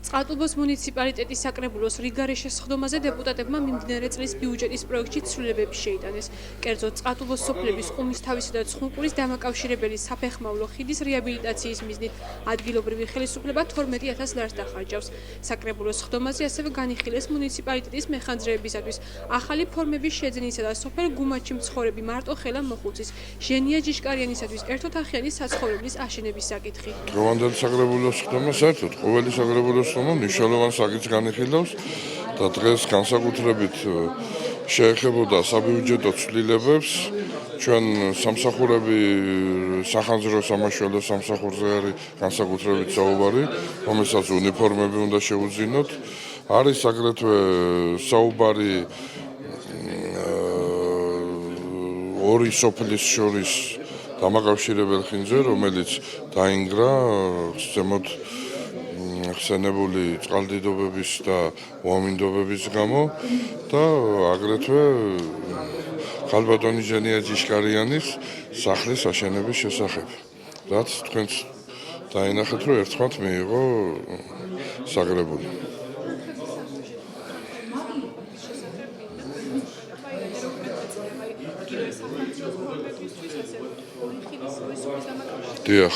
წყალტუბოს მუნიციპალიტეტის საკრებულოს რიგარეშე სხდომაზე დეპუტატებმა მიმდინარე წლის ბიუჯეტის პროექტში ცვლილებები შეიტანეს. კერძოდ, წყალტუბოს სოფლების ყუმისთავისა და ცხუნკურის დამაკავშირებელი საფეხმავლო ხიდის რეაბილიტაციის მიზნით ადგილობრივი ხელისუფლება 12,000 ლარს დახარჯავს. საკრებულოს სხდომაზე ასევე განიხილეს მუნიციპალიტეტის მეხანძრეებისათვის ახალი ფორმების შეძენისა და სოფელ გუმათში მცხოვრები მარტო ხელა მოხუცის ჟენია ჯიშკარიანისათვის ერთოთახიანი საცხოვრებლის აშენების საკითხი. დღევანდელი საკრებულოს სხდომა საერთოდ ყოველი საკრებულოს სხდომა მნიშვნელოვან საკითხს განიხილავს და დღეს განსაკუთრებით შეეხებოდა საბიუჯეტო ცვლილებებს. ჩვენ სამსახურები სახანძრო სამაშველო სამსახურზე არის განსაკუთრებით საუბარი, რომელსაც უნიფორმები უნდა შეუძინოთ. არის აგრეთვე საუბარი ორი სოფლის შორის დამაკავშირებელ ხინზე, რომელიც დაინგრა ზემოთ ხსენებული წყალდიდობების და უამინდობების გამო და აგრეთვე ხალბატონი ჟენია ჯიშკარიანის სახლის აშენების შესახებ. რაც თქვენს დაინახეთ, რომ ერთხმად მიიღო საკრებული. დიახ.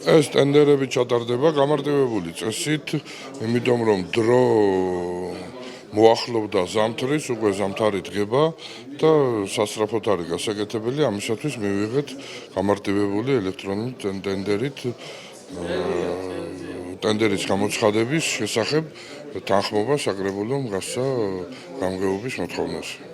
ეს ტენდერები ჩატარდება გამარტივებული წესით, იმიტომ რომ დრო მოახლოვდა ზამთრის, უკვე ზამთარი დგება და სასწრაფოდ არის გასაკეთებელი, ამისათვის მივიღეთ გამარტივებული ელექტრონული ტენდერის გამოცხადების შესახებ თანხმობა საკრებულომ გასცა გამგეობის მოთხოვნაზე.